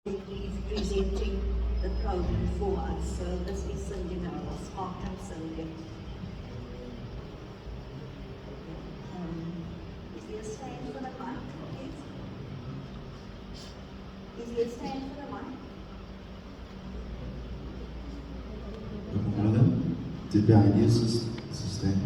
He's presenting the program for us. So this is Cindy Noah, Spartan Cindy. Is there a stand for the mic, please? Is there a stand for the mic? Brother, did the ideas sustain?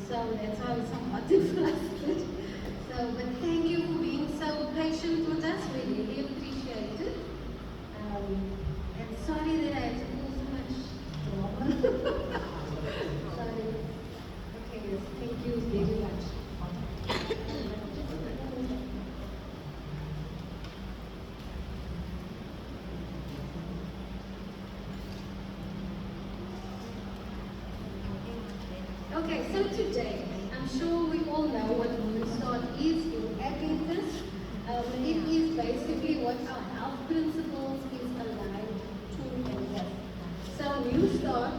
So that's why I'm somewhat flustered. So, but thank you for being so patient with us. We really appreciate it. And sorry that I had to cause so much drama. Sorry. Okay, yes, thank you very much. Okay, so today, I'm sure we all know what NEWSTART is in Adventist. It is basically what our health principles is aligned to and with. So NEWSTART,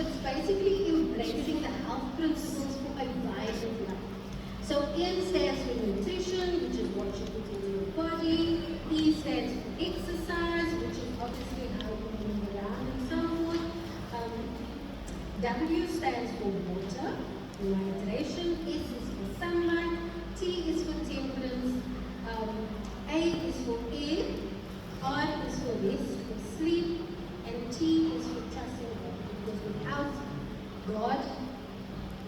it's basically embracing the health principles for a vibrant life. So N stands for nutrition, which is what you put into your body. E stands for exercise, which is obviously how you move around and so forth. W stands for water, hydration. S is for sunlight. T is for temperance. A is for air. R is for rest, for sleep. And T is for trusting God. Because without God,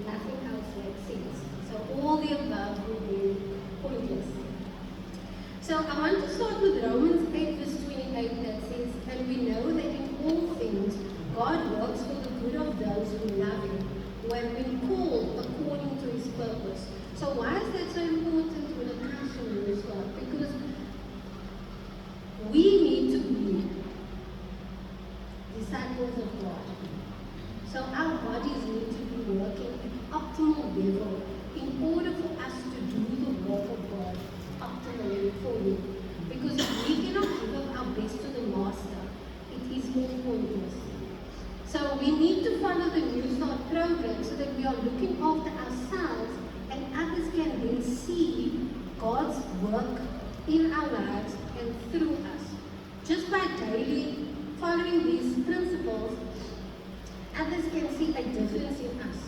nothing else makes sense. So all the above will be pointless. So I want to start with Romans 8 verse 28 that says, and we know that in all things God works for the good of those who love Him, who have been called according to His purpose. So why is that so important when it comes to NEWSTART? Because we need to be disciples of God. So our bodies need to be working at optimal level in order for us to do the work of God optimally for Him. Because if we cannot give up our best to the Master, it is all pointless. So we need to follow the NEWSTART program so that we are looking after ourselves and others can then see God's work in our lives and through us. Just by daily following these principles, others can see a difference in us.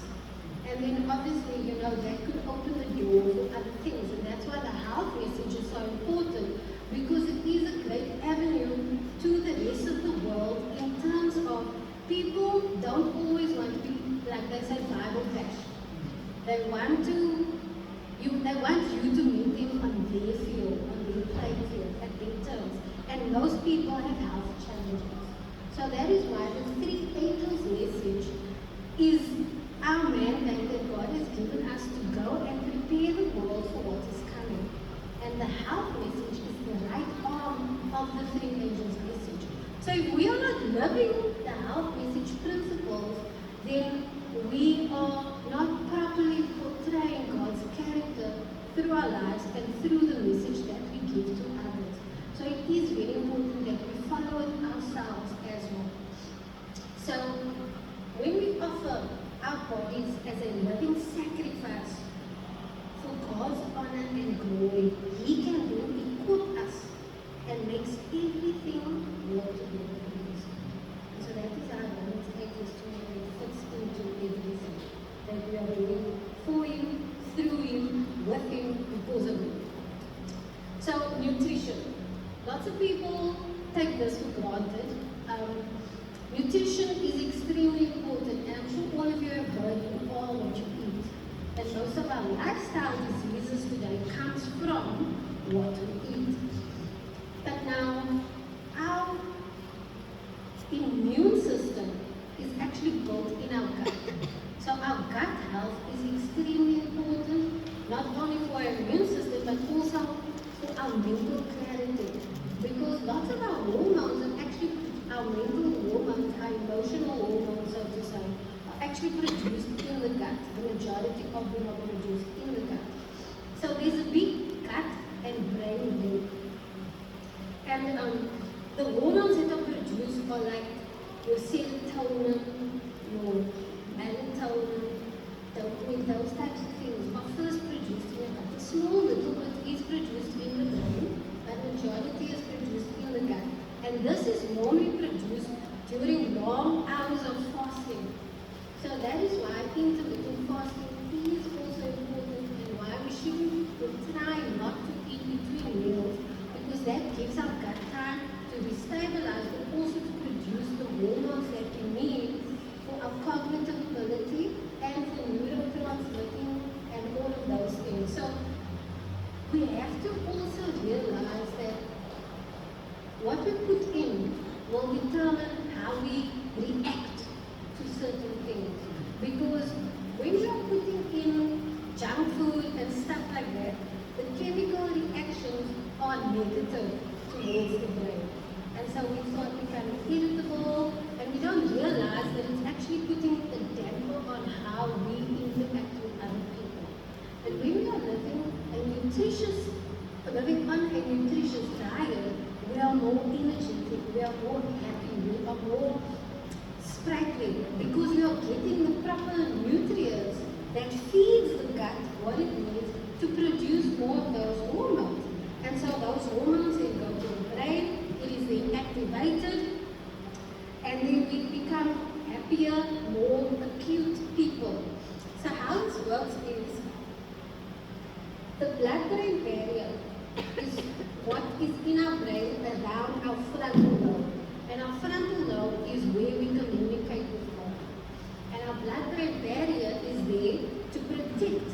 And then obviously, that could open the door for other things. And that's why the health message is so important, because it is a great avenue to the rest of the world in terms of people don't always want to be, like they say, Bible bash. They want you to meet them on their field, on their playing field, at their terms. And most people have health challenges. So that is why the three angels message is our mandate that God has given us to go and prepare the world for what is coming. And the health message is the right arm of the three angels message. So if we are not living the health message principles, then we are not properly portraying God's character through our lives and through the message that we give to others. So it is very important that we follow it ourselves as well. So when we offer our bodies as a living sacrifice for God's honor and glory, He can then equip us So nutrition. Lots of people take this for granted. Nutrition is extremely important, and I'm sure all of you have heard you all what you eat. And most of our lifestyle diseases today comes from what we eat. But now, our immune system is actually built in our gut. So our gut health is extremely important, not only for our immune system, but also for our mental clarity. Because lots of our hormones are actually, our mental hormones, our emotional hormones, so to say, are actually produced in the gut. The majority of them are produced in the gut. So there's a big gut and brain link. And the hormones that are produced are like your serotonin, your melatonin, dopamine, those types of things are first produced in the gut. A small little bit is produced in the brain, but majority is produced in the gut. And this is normally produced during long hours of fasting. So that is why intermittent fasting is also important, and why we should try not to eat between meals, because that gives our gut time to be stabilized, but also to produce the hormones that we need for our cognitive ability and for neurotransmitting and all of those things. So we have to also realize that what we put in will determine how we react to certain things. Because when we are putting in junk food and stuff like that, the chemical reactions are negative towards the brain. And so we start becoming irritable, and we don't realize that it's actually putting a damper on how we interact with other people. And when we are living on a nutritious diet, we are more energetic, we are more happy, we are more sprightly, because we are getting the proper nutrients that feeds the gut what it needs to produce more of those hormones. And so those hormones then go to the brain, it is then activated, and then we become happier, more acute people. So how this works is, the blood-brain barrier is what is in our brain around our frontal lobe. And our frontal lobe is where we communicate with God. And our blood-brain barrier is there to protect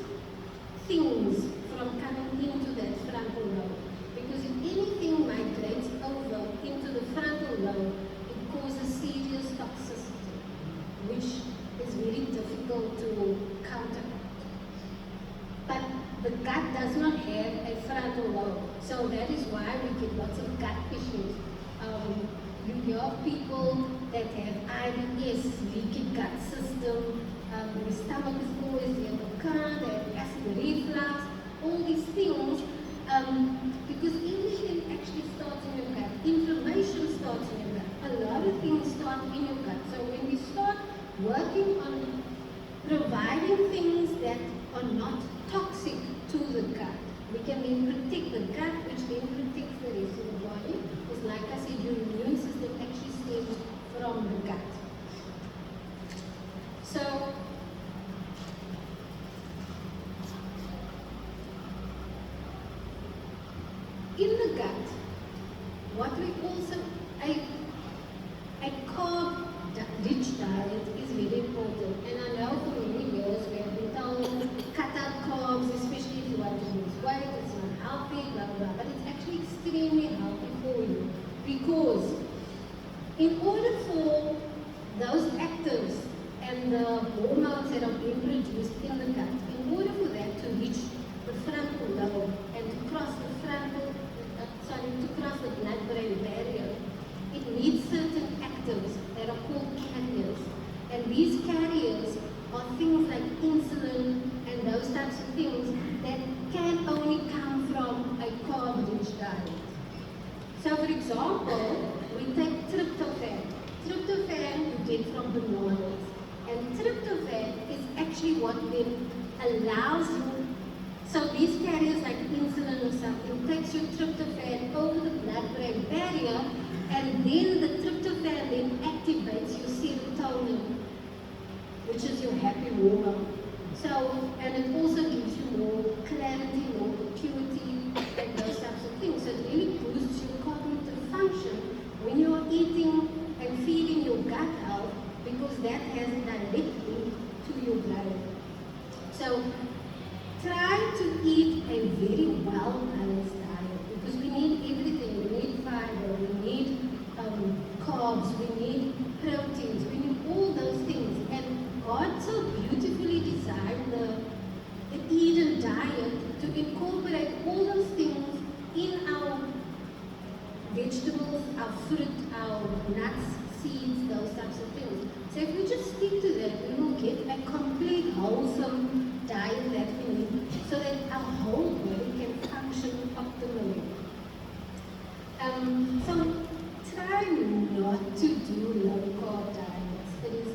things from coming into that frontal lobe. Because if anything migrates over into the frontal lobe, it causes serious toxicity, which is very difficult to counteract. But the gut does not have a frontal lobe, so that is why we get lots of gut issues. You hear of people that have IBS, leaky gut system, their stomach is always the other kind, they have acid reflux, all these things, because everything actually starts in your gut. Inflammation starts in your gut. A lot of things start in your gut. So when we start working on providing things that are not toxic to the gut, we can then protect the gut, which then protects the rest of the body. Because like I said, your immune system actually stems from the gut. So in the gut, what we also, a carb-rich diet is very important. And I know for many years we have been told, cut out carbs, especially if you want to lose weight, it's not healthy, blah, blah, blah. But it's actually extremely healthy for you. Because in order for those actives and the hormones that are being produced in the gut, in order for that to reach the frontal lobe and to cross the blood-brain barrier, it needs certain actives that are called carriers. And these carriers are things like insulin and those types of things that can only come from a carb-rich diet. So for example, we take tryptophan. Tryptophan you get from bananas. And tryptophan is actually what then allows you, so these carriers like insulin or something takes your tryptophan over the blood-brain barrier, and then the tryptophan then activates your serotonin, which is your happy hormone. So, and it also gives you more clarity, more acuity, and those types of things. vegetables, our fruit, our nuts, seeds, those types of things. So if we just stick to that, we will get a complete wholesome diet that we need so that our whole body can function optimally. So try not to do low carb diets. It is,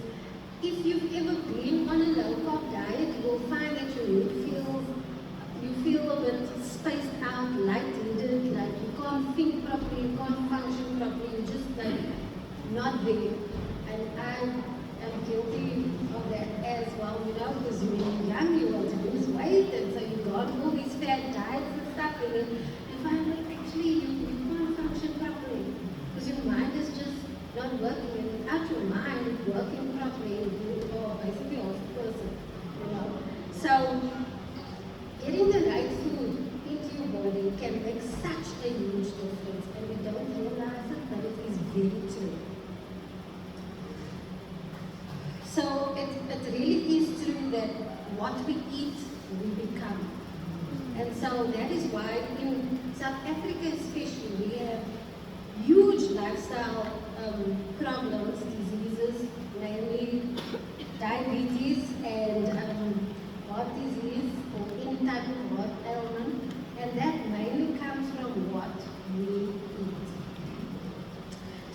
if you've ever been on a low carb diet, you will find that you feel a bit spaced out, lightheaded, like you can't think properly, you can't function properly, you're just like not there. And I am guilty of that as well, you know, because when you're young, you want to lose weight, and so you got all these fat diets and stuff, and then you find that actually you can't function properly because your mind is just not working, and without your mind working properly, you are basically a whole person, you know. So getting the right food into your body can make such a huge difference, and we don't realize it, but it is very true. So it really is true that what we eat, we become. And so that is why in South Africa especially, we have huge lifestyle problems, diseases, namely diabetes and heart disease or any type of heart ailment, and that mainly comes from what we eat.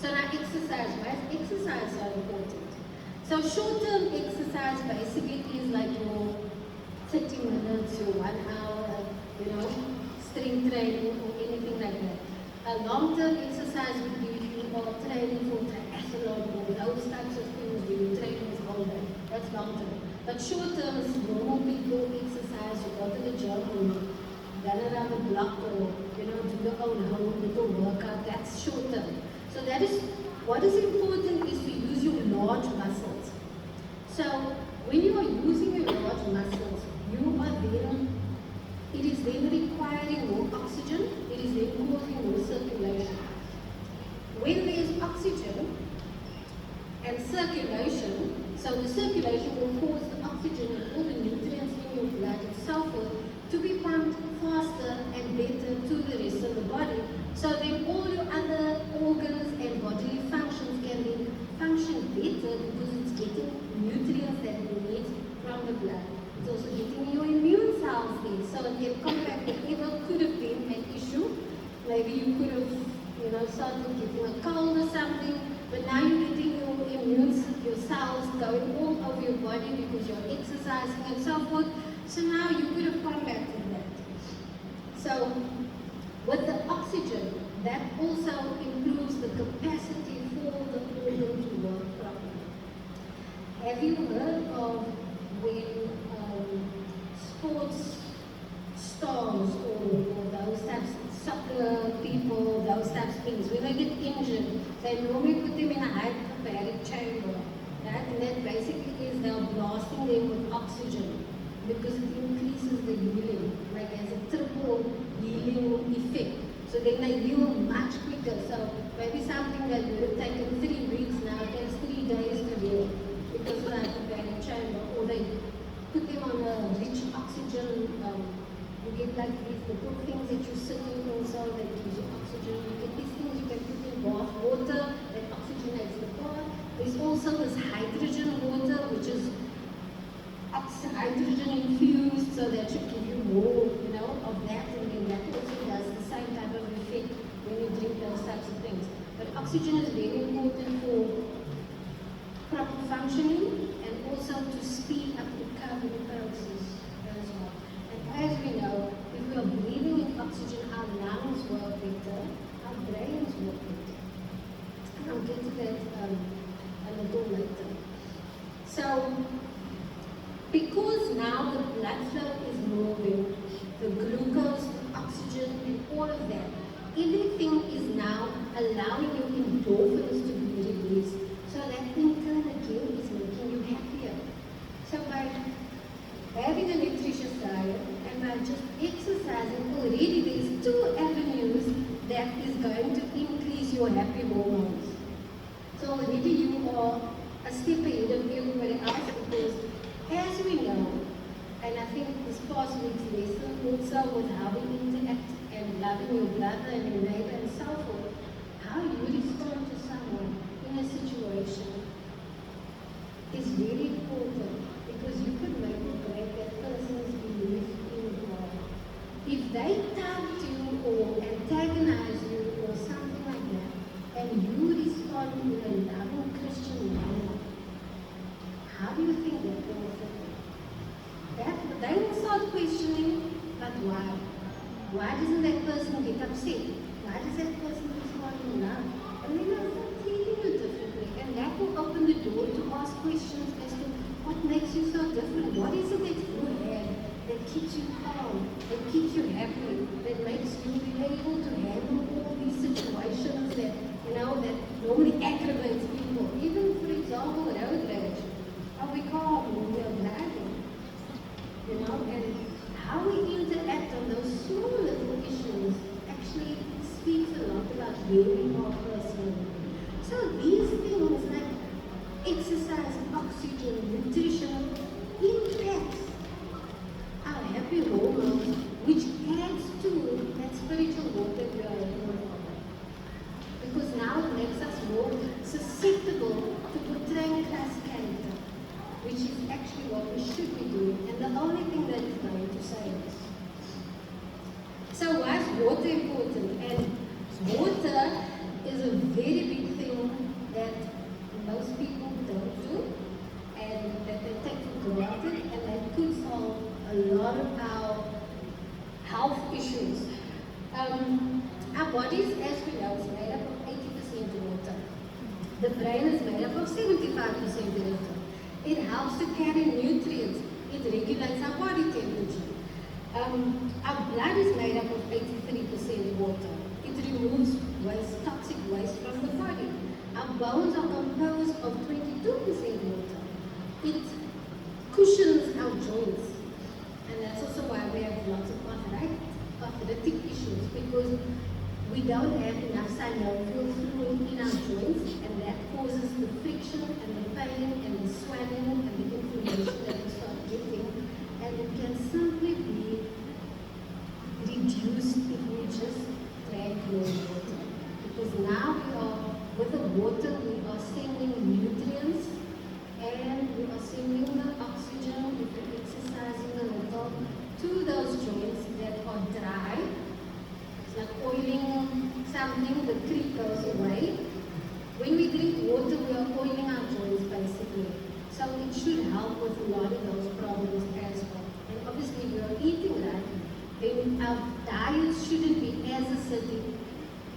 So now exercise, why is exercise so important? So short-term exercise basically is like your 30 minutes or 1 hour, you know, strength training or anything like that. A long-term exercise would be if you are training for triathlon or those types of things where you train this whole day. That's long-term. But short-term is normal people exercise, you go to the gym or run around the block or, you know, do your own home little workout. That's short-term. So that is, what is important is to use your large muscles. So when you are using your large muscles, you are then, it is then requiring more oxygen, it is then causing more circulation. When there is oxygen and circulation, so the circulation will cause the oxygen and all the nutrients in your blood and so forth to be pumped faster and better to the rest of the body. So then all your other organs and bodily functions can then function better because it's getting nutrients that it needs from the blood. It's also getting your immune cells there, so it can combat whatever could have been an issue. Maybe you could have, you know, started getting a cold or something, but now you're getting your cells going all over your body because you're exercising and so forth. So now you could have combated that. So with the oxygen, that also improves the capacity for the organ to work properly. Have you heard of when sports stars or those types of soccer people, those types of things, when they get injured, they normally put them in a hyperbaric chamber, right? And that basically is they're blasting them with oxygen because it increases the healing, like has a triple healing effect. So then they heal much quicker. So maybe something that would have taken 3 weeks now takes 3 days to heal because of the hyperbaric chamber, or they put them on a rich oxygen. You get like these little things that you sit in also that gives you oxygen. You get these things you can put in bath water that oxygenates the bath. There's also this hydrogen water, which is hydrogen infused, so that should give you more, you know, of that, and then that also does the same type of effect when you drink those types of things. But oxygen is very important for proper functioning and also to speed up the recovery process as well. And as we know, if we are breathing in oxygen, our lungs work better, our brains work better. And I'll get to that a little later. So, because now the blood flow is moving, the glucose, the oxygen, and all of that, everything is now allowing your endorphins to be released. So that in turn again is making you happier. So by having a nutritious diet and by just exercising, already there's 2 avenues that is going to increase your happy hormones. So already you are a step ahead of everybody else because as we know, and I think this past week's lesson also with how we interact and loving your brother and your neighbor and so forth, keeps you calm, that keeps you happy, that makes you be able to handle all these situations that, that normally aggravates people. Even, for example, road rage. Are we calm when we are driving? And how we interact on those small little issues actually speaks a lot about where we are personally. So these things like exercise, oxygen, nutrition, impacts our happy hormones, which adds to that spiritual water we are in. Because now it makes us more susceptible to portraying Christ's character, which is actually what we should be doing, and the only thing that is going to save us. So why is water important? And water is a very big thing that most people don't do, and that they take for granted, and that could solve a lot of our health issues. Our bodies, as we know, is made up of 80% water. The brain is made up of 75% water. It helps to carry nutrients. It regulates our body temperature. Our blood is made up of 83% water. It removes waste, toxic waste from the body. Our bones are composed of 22% water. It cushions our joints. And that's also why we have lots of arthritic issues, because we don't have enough synovial fluid in our joints, and that causes the friction and the pain and the swelling and the inflammation that we start getting. And it can simply be reduced if we just drink more water. Because now with the water, we are sending nutrients and we are sending the oxygen, if we're exercising a little, to those joints that are dry. It's like oiling something, the creep goes away. When we drink water, we are oiling our joints basically. So it should help with a lot of those problems as well. And obviously, we are eating right, then our diets shouldn't be as acidic.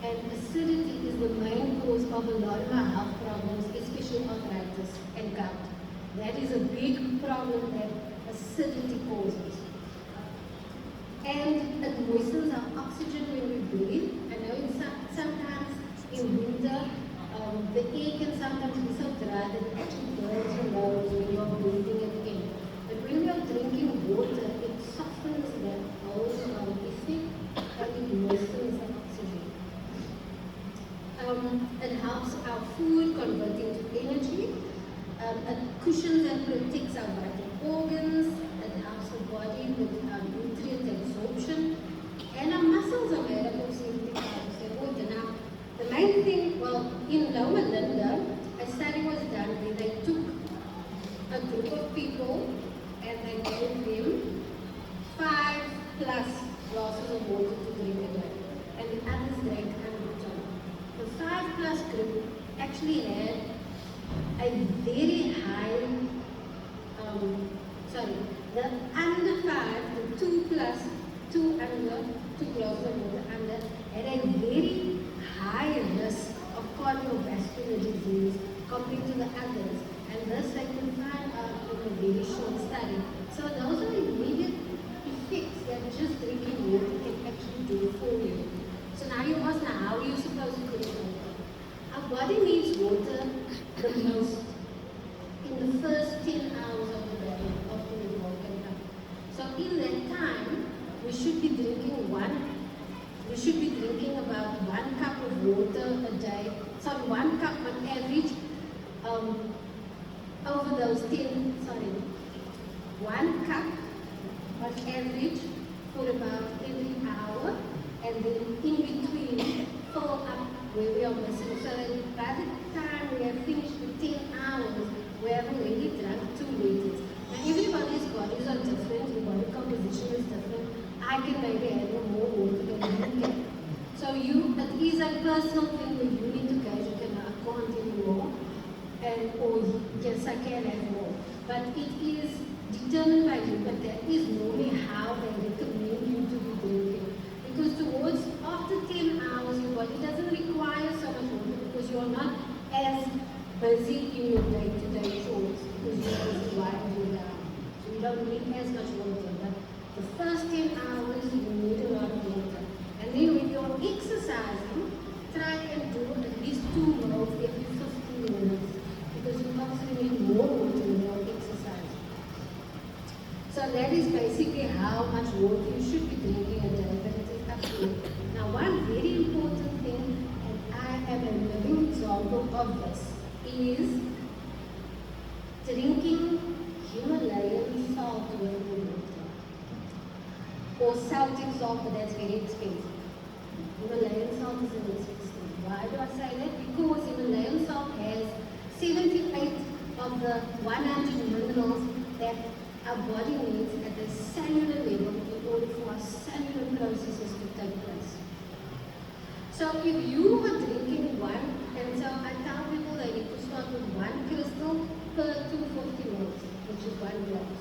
And acidity is the main cause of a lot of our health problems, especially arthritis and gout. That is a big problem that acidity causes. And it moistens our oxygen when we breathe. I know sometimes in winter, the air can sometimes be so dry that it actually burns your nose when you're breathing it in. But when we are drinking water, it softens that whole effect and it moistens the oxygen. It helps our food convert into energy. It cushions and protects our vital organs. It helps the body with nutrient absorption. And our muscles are made up of 75% water. Now, the main thing, well, in Lower Linda, a study was done where they took a group of people and they gave them 5+ glasses of water to drink a day. And the others drank 100. The 5+ group actually had a very high, the under 5, the 2+, 2 under, 2 glasses of water under, had a very high risk of cardiovascular disease compared to the others. And this they could find out in a very short study. So those are immediate effects that just drinking water can actually do for you. So now you ask, how are you supposed to drink water? Our body needs water the most in the first 10 hours of the day after we woken up. So in that time, we should be drinking about 1 cup of water a day. So 1 cup on average, over those 1 cup on average for about every hour, and then in between fill up where we are missing. So that by the time we have finished the 10 hours, we have already drunk 2 liters. Now everybody's bodies are different, your body composition is different. I can maybe handle more water than you can. So it is a personal thing where you need to gauge, okay, now I can't anymore, or yes, I can have more. But it is determined by you, but that is normally how they recommend you to be drinking. Because towards after 10 hours, your body doesn't require so much water because you are not as busy in your day-to-day chores because you are busy winding down. So you don't need as much water. But the is basically how much water you should be drinking a day, but it is up to you. Now, one very important thing, and I am a living example of this, is drinking Himalayan salt with the water. Or Celtic salt, but that's very expensive. Himalayan salt is an expensive. Why do I say that? Because Himalayan salt has 78 of the 100 minerals that our body needs at the cellular level in order for our cellular processes to take place. So if you are drinking one, and so I tell people they need to start with one crystal per 250 ml, which is 1 glass.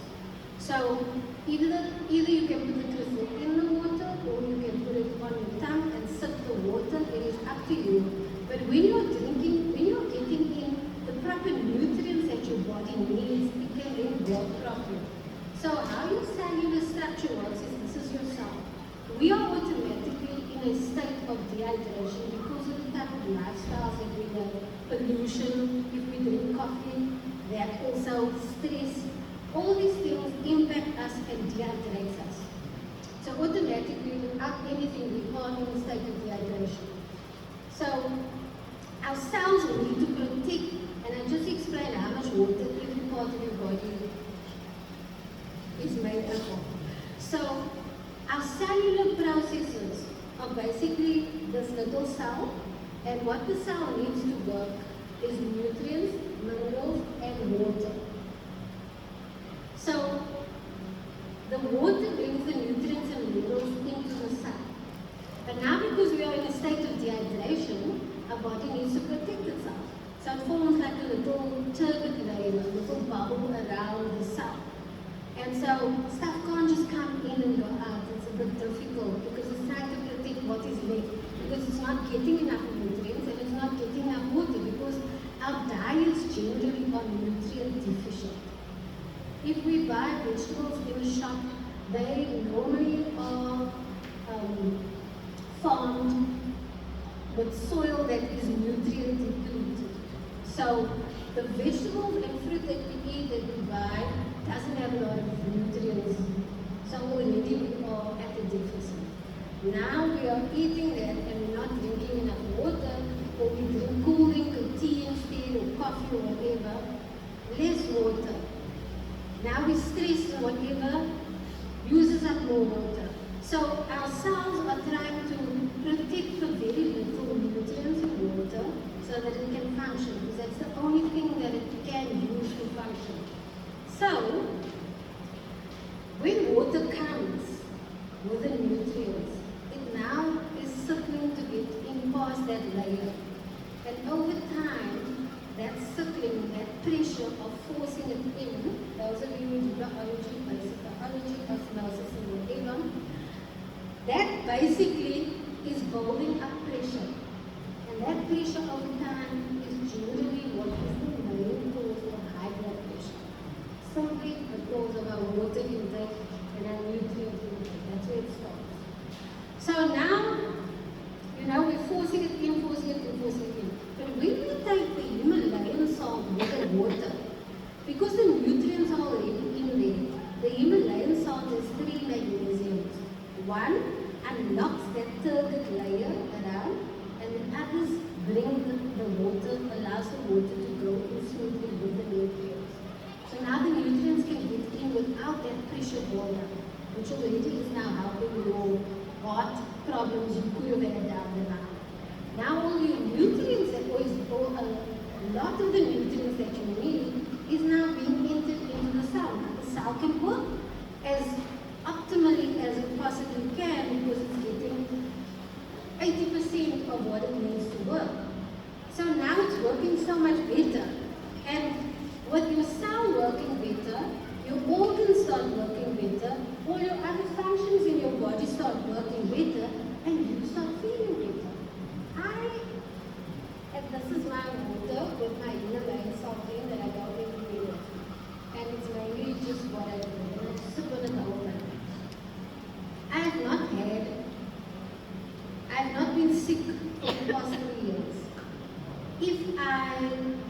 So either you can put the crystal in the water, or you can put it on your tongue and sip the water. It is up to you. But when you're drinking, when you're getting in the proper nutrients that your body needs, it can then work properly. So how your cellular structure works is this is your cell. We are automatically in a state of dehydration because of the type of lifestyles that we have, pollution, if we drink coffee, that also stress. All these things impact us and dehydrates us. So automatically, without anything, we are in a state of dehydration. So our cells need to protect, and I just explained how much water every part of your body is made up of. So our cellular processes are basically this little cell, and what the cell needs to work is nutrients, minerals, and water. So the water brings the nutrients and minerals into the cell. But now because we are in a state of dehydration, our body needs to protect itself. So it forms like a little turbid layer, a little bubble around the cell. And so stuff can't just come in and go out. It's a bit difficult because it's trying to protect what is left. Because it's not getting enough nutrients and it's not getting enough water because our diets generally are nutrient deficient. If we buy vegetables in the shop, they normally are farmed with soil that is nutrient depleted. So the vegetables and fruit that we eat, that we buy, doesn't have a lot of nutrients. So already we are at a deficit. Now we are eating that and we're not drinking enough water, or we drink cool drink or tea instead, or coffee or whatever, less water. Now we stress or whatever, uses up more water. So our cells are trying to protect the very little nutrients in water so that it can function, because that's the only thing that it can use to function. So, when water comes with the nutrients, it now is circling to get in past that layer. And over time, that circling, that pressure of forcing it in, those of you who do biology, basic biology, osmosis and whatever, that basically is building up pressure. And that pressure over time is generally what is the main cause of high blood pressure. Simply because of our water intake and our nutrient intake. That's where it starts. So now, we're forcing it in, forcing it in, forcing it in. But when we take the Himalayan salt with the water, because the nutrients are already in there, the Himalayan salt has 3 magnesiums. One unlocks that turbid layer around, and the others bring the water, allows the water to go in smoothly with the nutrients. So now the nutrients can get in without that pressure buildup, which already is now helping your heart problems you could have had down the line. Now all your nutrients, a lot of the nutrients that you need is now being entered into the cell. Now the cell can work as optimally as it possibly can because it's getting 80% of what it needs to work. So now it's working so much better. And with your cell working better, your organs start working better, all your other functions in your body start working better, and you start feeling better. And this is my water with my Himalayan salt in that I got every day. And it's mainly just what I do, and I sip on it the whole time. I have not been sick for the past 3 years. If I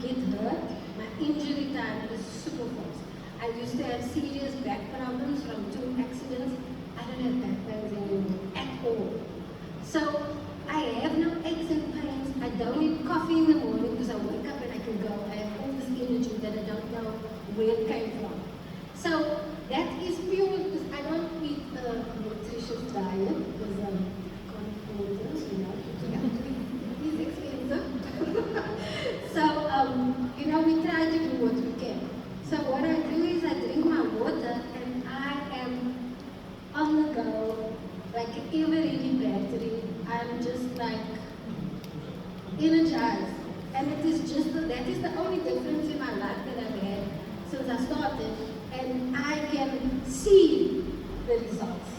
get hurt, my injury time is super fast. I used to have serious back problems from from 2 accidents, I don't have back pains anymore at all. So I have no aches and pains. I don't need coffee in the morning because I wake up and I can go. I have all this energy that I don't know where it came from. So that is pure because I don't eat a nutritious diet because I can't afford it, you know. It is expensive. So, we try to do what we can. So what I do is I drink my water and I am on the go, like an ever-ready battery. I'm just like energized. And it is just, that is the only difference in my life that I've had since I started. And I can see the results.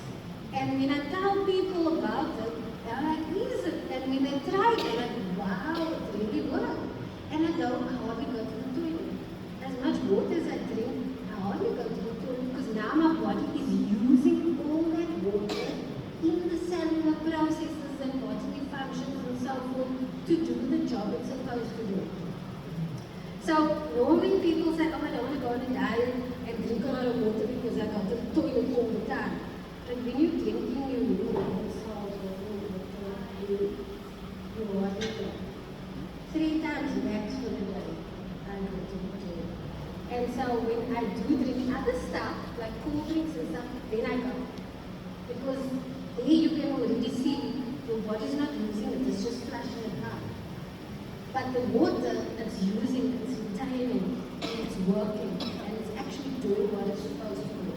And when I tell people about it, they're like, is it? And when they try it, they're like, wow, it really worked. And I don't hardly go to the toilet. As much water as I drink, I hardly go to the toilet because now my body is using all that water in the cellular processes and bodily functions and so forth to do the job it's supposed to do. So normally people say, oh, I don't want to go on a diet and drink a lot of water because I go to the toilet all the time. But when you're drinking, you water 3 times max for the day. I go to the toilet. And so when I do drink other stuff, like cool drinks and stuff, then I go. Because there you can already see your body's not using it, it's just flushing it out. But the water it's using, it's retaining, and it's working, and it's actually doing what it's supposed to do.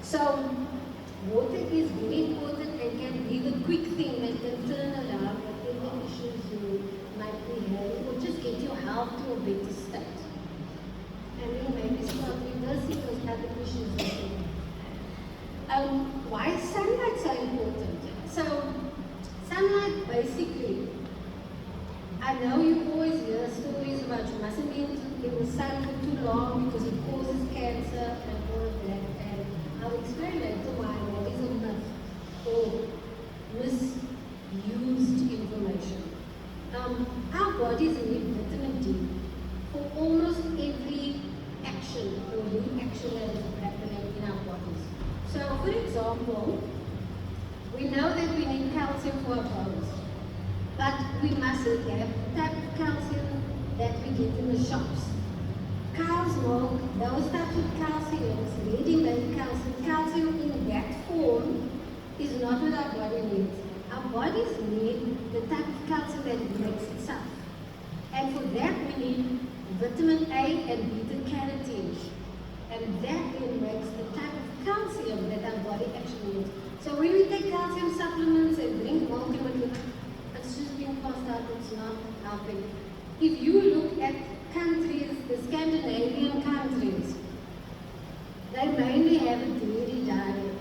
So water is very important and can be the quick thing that can turn around whatever issues you might be having, or just get your health to a better state. And then maybe start reversing those other issues. Why is sunlight so important? So, sunlight basically, I know you always hear stories about you mustn't be in the sun for too long because it causes cancer and all of that. And I'll explain later why that is a myth or misused information. Our bodies need vitamin D for almost every action or reaction that is happening in our bodies. So, for example, we know that we need calcium for our bones, but we mustn't have the type of calcium that we get in the shops. Cow's milk, those types of calciums, ready-made calcium in that form is not what our body needs. Our bodies need the type of calcium that it makes itself. And for that we need vitamin A and beta-carotene. And that then makes the type of calcium that our body actually needs. So when we take calcium supplements and drink milk and whatever, it's just being passed out, it's not helping. If you look at countries, the Scandinavian countries, they mainly have a dairy diet.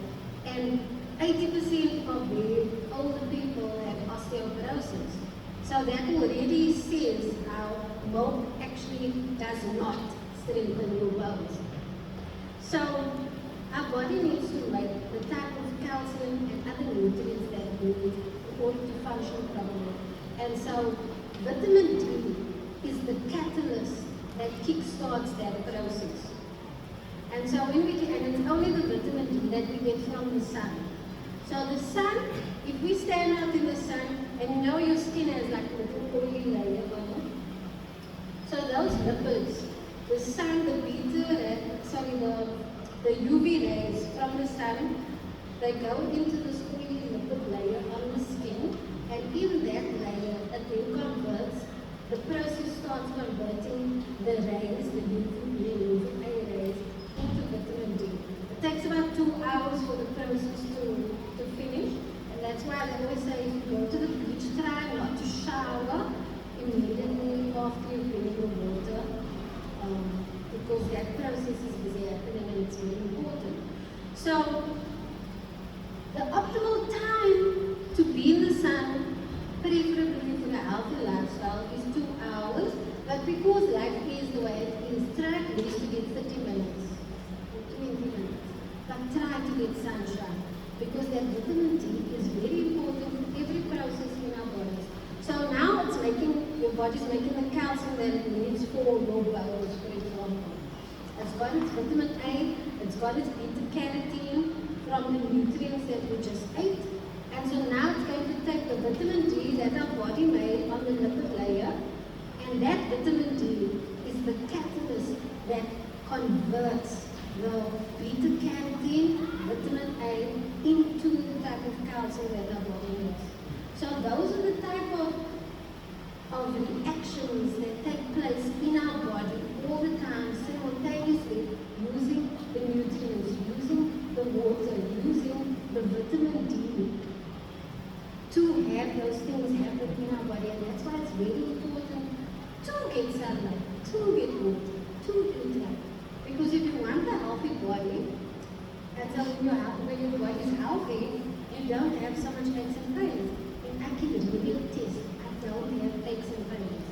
And 80% of the older people have osteoporosis. So that already says how milk actually does not strengthen your bones. So our body needs to make the type of calcium and other nutrients that we need in order to function properly. And so vitamin D is the catalyst that kickstarts that process. And so when we get, and it's only the vitamin D that we get from the sun. So the sun, if we stand out in the sun, and you know your skin has like a little oily layer on it. So those lipids, the sun, the UV rays from the sun, they go into this oily lipid layer on the skin, and in that layer, it then converts, the process starts converting the rays, the UVA rays, into vitamin D. It takes about 2 hours for the process to finish, and that's why they always say if you go to the beach, try not to shower immediately after you've been in the water, because that process is busy happening and it's very important. So, the optimal time to be in the sun, preferably for a healthy lifestyle, is 2 hours, but because life is the way it is, try at least to get 30 minutes or 20 minutes, but try to get sunshine, because that vitamin D is very important for every process in our bodies. So now it's making, your body's making the calcium that it needs for your bones, for example. It's got its vitamin A, it's got its beta-carotene, from the nutrients that we just ate. And so now it's going to take the vitamin D that our body made on the lipid layer, and that vitamin D is the catalyst that converts the beta-carotene, vitamin A, into the type of calcium that our body needs. So those are the type of reactions that take place in our body all the time, simultaneously, using the nutrients, using the water, using the vitamin D to have those things happen in our body. And that's why it's very important to get sunlight, to get water, to eat right. Because if you want a healthy body, and so when your body is healthy, you don't have so much aches and pains. And I can really test, I don't have aches and pains.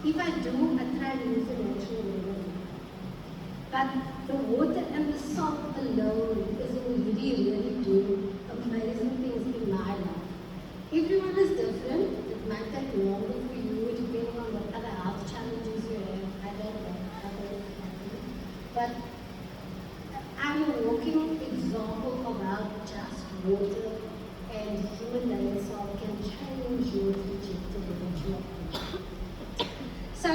If I do, I try to use the natural remedy. But the water and the salt alone is really doing amazing things in my life. Everyone is different. It might take longer for you, depending on what other health challenges you have. I don't know. But I'm a walking example of how just water and Himalayan salt can change your trajectory that you are on. So,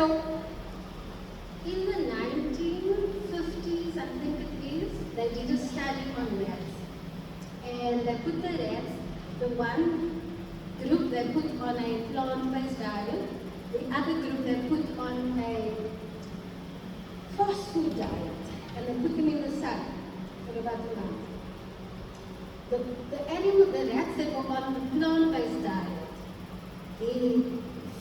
in the 1950s, I think it is, they did a study on rats. And they put the rats, the one group they put on a plant-based diet, the other group they put on a fast food diet, and they put them in the sun for about a month. The rats that were on the plant-based diet, their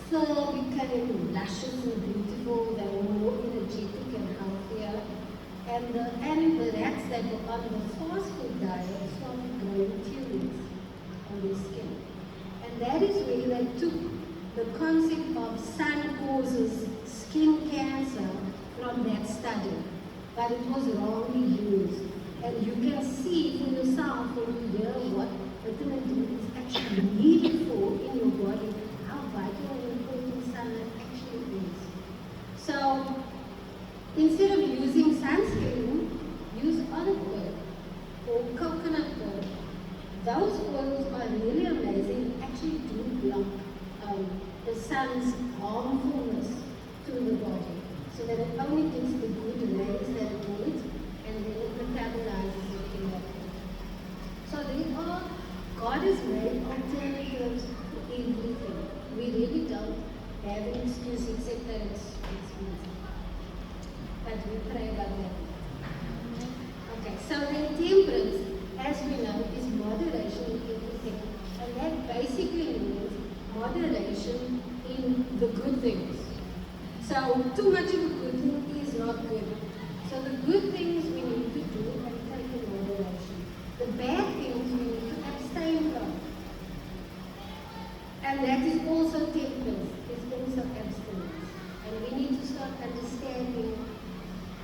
fur became luscious and beautiful, they were more energetic and healthier. And the rats that were on the fast food diet started growing tumors on their skin. And that is where they took the concept of sun causes skin cancer from that study. But it was wrongly used. And you can see for yourself when you hear what vitamin D is actually needed for in your body, how vital and important sunlight actually is. So, instead of using sunscreen, use olive oil or coconut oil. Those oils are really amazing, actually do block the sun's harmfulness to the body, so that it only gets the good rays that it needs, and then it metabolizes it in that way. So God has made alternatives for everything. We really don't have an excuse except that it's expensive. But we pray about that. Okay, so then temperance, as we know, is moderation in everything. And that basically means moderation in the good things. So too much of a good thing is not good. So the good things we need to do and take in moderation. The bad things we need to abstain from. And that is also temperance, is also abstinence. And we need to start understanding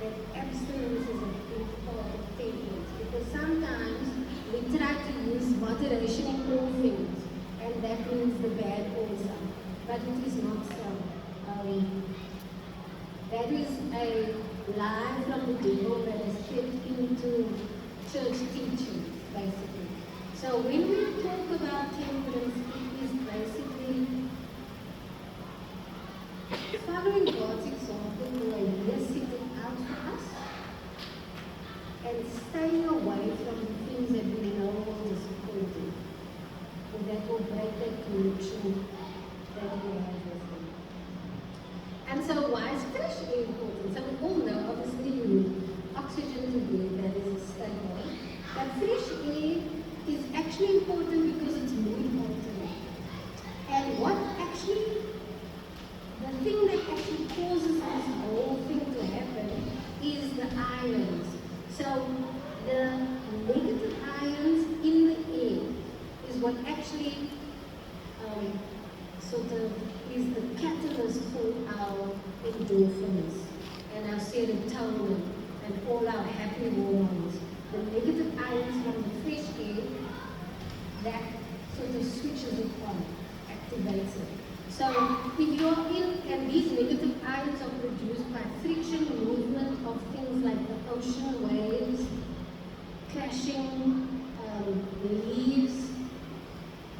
that abstinence is a big part of temperance. Because sometimes we try to use moderation in all things, and that means the bad also. But it is not so. That is a lie from the devil that is fed into church teaching, basically. So when we talk about temperance, it is basically following God's example where He has set it out for us and staying away from the things that we know will disappoint Him, or that will break that connection that we have with Him. And so why is fresh air important? So we all know, obviously, you need oxygen to breathe, that is stable. But fresh air is actually important because it's mood altering. And what actually, the thing that actually causes this whole thing to happen is the ions. So the negative ions in the air is what actually sort of is the catalyst for our endorphins and our serotonin and all our happy hormones. The negative ions from the fresh air, that sort of switches it on, activates it. So if you're in, and these negative ions are produced by friction movement of things like the ocean waves, crashing leaves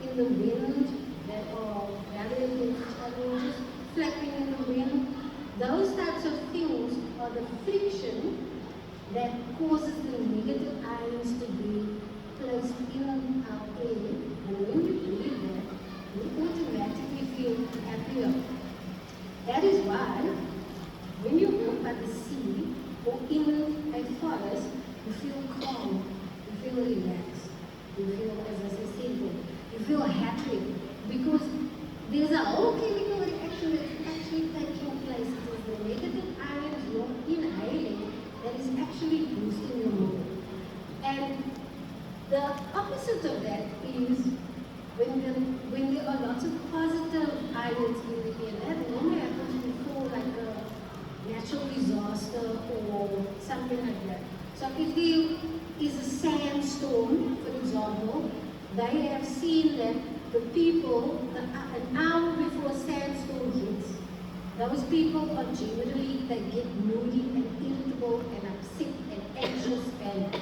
in the wind that are rallying against each other, just flapping in the wind. Those types of things are the friction that causes the negative ions to be placed in our air. And when we breathe that, we automatically feel happier. That is why when you walk by the sea or in a forest, you feel calm, you feel relaxed, you feel, as I said, you feel happy, because there's a whole chemical reaction that's actually taking place. It is the negative ions you're inhaling that is actually boosting your mood. And the opposite of that is when there are lots of positive ions in the air. That normally happens before like a natural disaster or something like that. So if there is a sandstorm, for example, they have seen that the people, an hour before a sandstorm hits, those people are generally, they get moody and irritable and upset and anxious and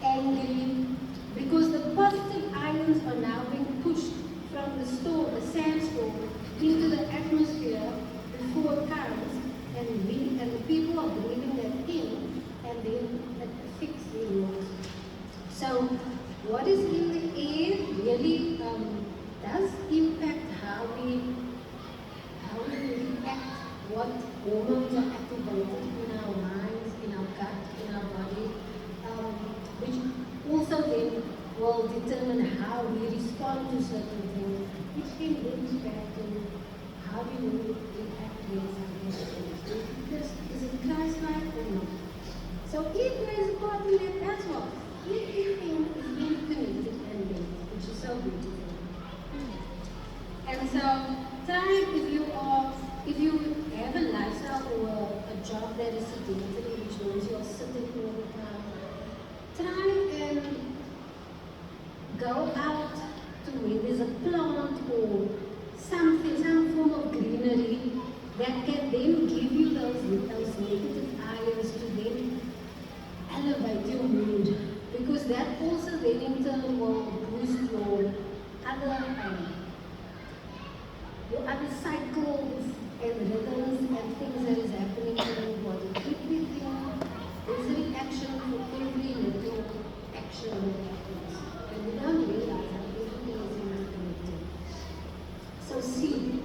angry, because the positive ions are now being pushed from the storm, the sandstorm, into the atmosphere before it comes, and the people are breathing that in, and then it affects their lungs. So what is in the air really does impact how we react, what hormones are activated in our minds, in our gut, in our body, which also then will determine how we respond to certain things, which then links back to how we will react when something happens. Is it Christ-like or not? So it plays a part in that as well. Everything is interconnected and linked, which is so beautiful. And so, time if you have a lifestyle or a job that is sedentary, which means you're sitting all the time, try and go out to where there's a plant or something, some form of greenery that can then give you those negative ions to then elevate your mood, because that also then in turn will boost your other cycles and rhythms and things that is happening in your body. Everything is a reaction for every little action that happens. And we don't realize that everything is interconnected. So sleep,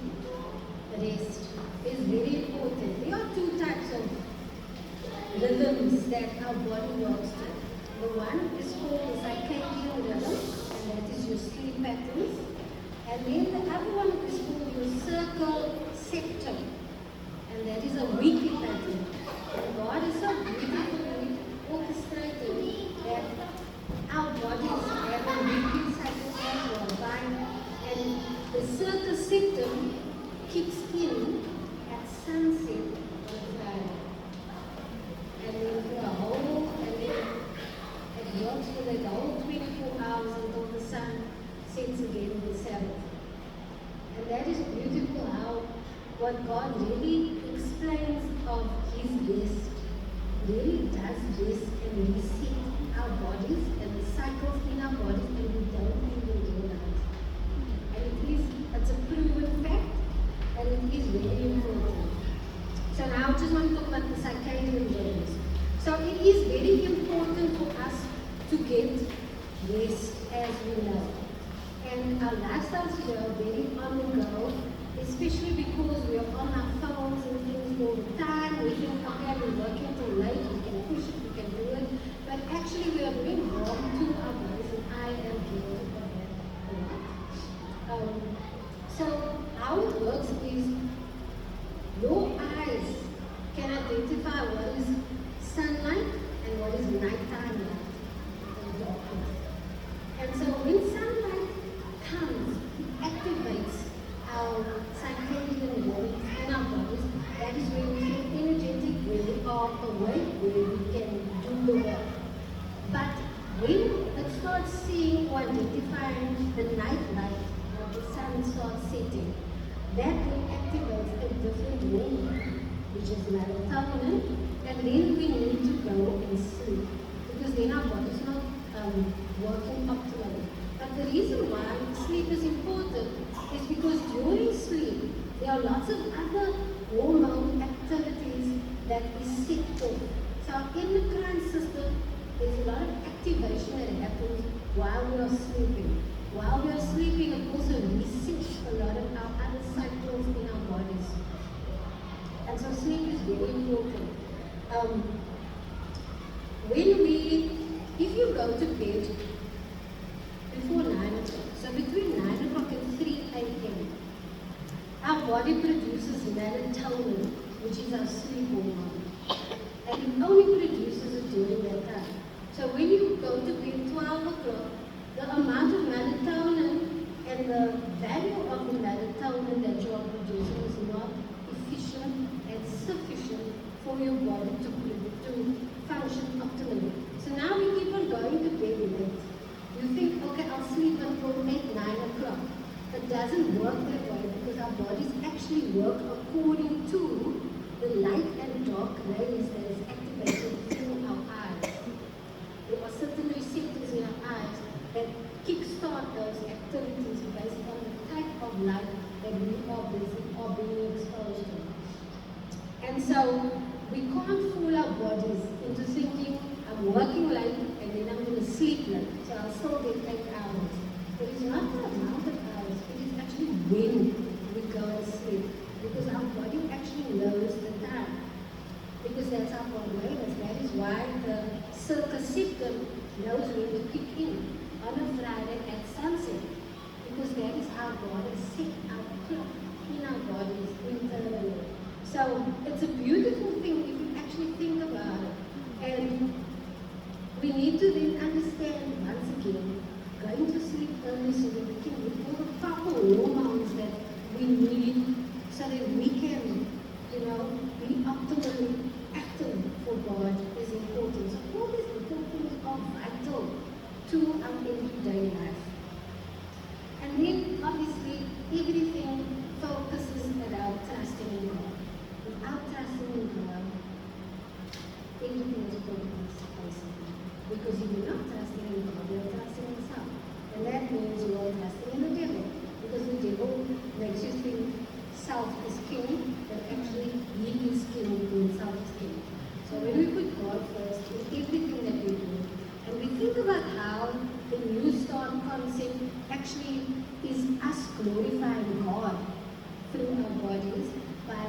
rest is very important. There are two types of rhythms that our body works to. The one is called the circadian rhythm, and that is your sleep patterns. And then the other one is called your circle septum, and that is a weekly pattern. And God is so beautifully orchestrated that our bodies have a weekly cycle as well. And the circle septum kicks in at sunset on Friday. And then for a whole, and then it works for the whole 24 hours until the sun sets again on the Sabbath. And that is beautiful how what God really explains of His rest really does rest and reset our bodies and the cycles in our bodies, and we don't even realize. And it's a proven fact, and it is very important. So now I just want to talk about the circadian rhythms. So it is very important for us to get rest, as we know. And our lifestyles here are very on the go, especially because we are on our phones and things all the time. We think, okay, we're working too late, we can push it, we can do it. But actually we are doing wrong to our bodies, and I am guilty of that a lot. So how it works is your eyes can identify what is sunlight and what is nighttime light and darkness. And so when sunlight comes, it activates our circadian rhythms in our bodies. That is where we feel energetic, where we are awake, where we can do the work. But when it starts seeing or identifying the night light, or the sun starts setting, that will activate a different hormone, which is melatonin, and then we need to go and sleep, because then our body is not working optimally. But the reason why sleep is important is because during sleep, there are lots of other hormone activities that is set off. So our endocrine system, there's a lot of activation that happens while we are sleeping. While we are sleeping, it also resets a lot of our other cycles in our bodies. And so sleep is very important. If you go to bed before 9 o'clock, so between 9 o'clock and 3 a.m., our body produces melatonin, which is our sleep hormone. And it only produces it during that time. So when you go to bed 12 o'clock, the amount of melatonin and the value of the melatonin that you are producing is not efficient and sufficient for your body to function optimally. So now we keep on going to bed late. You think, okay, I'll sleep until 8, 9 o'clock. It doesn't work that way because our bodies actually work according to the light and dark rays that is activated through our eyes. There are certain receptors in our eyes that kickstart those activities based on the type of light that we are being exposed to. And so we can't fool our bodies into thinking, I'm working late and then I'm going to sleep late, so I'll still get 8 hours. It is not the amount of hours, it is actually when we go and sleep. Because our body actually knows the time. Because that's our awareness. That is why the circus system knows when to kick in on a Friday at sunset. Because that is how God has set our clock in our bodies internally. So it's a beautiful thing if you actually think about it. And we need to then understand once again, going to sleep early so that we can get all the proper hormones that we need so that we can, be optimally active for God is important. So all these little things are vital to our everyday life. And then obviously everything focuses around trusting in God. Without trusting in God, everything is pointless, basically. Because if you're not trusting in God, you're trusting in yourself. And that means you are trusting in the devil. Because the devil makes you think self is king, but actually he is king when self is king. So when we put God first in everything that we do, and we think about how the NEWSTART concept actually is us glorifying God through our bodies by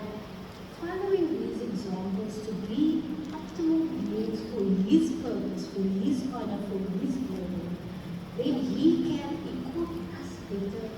following these examples to be optimal beings for His purpose, for His honor, for His glory, then He can equip us better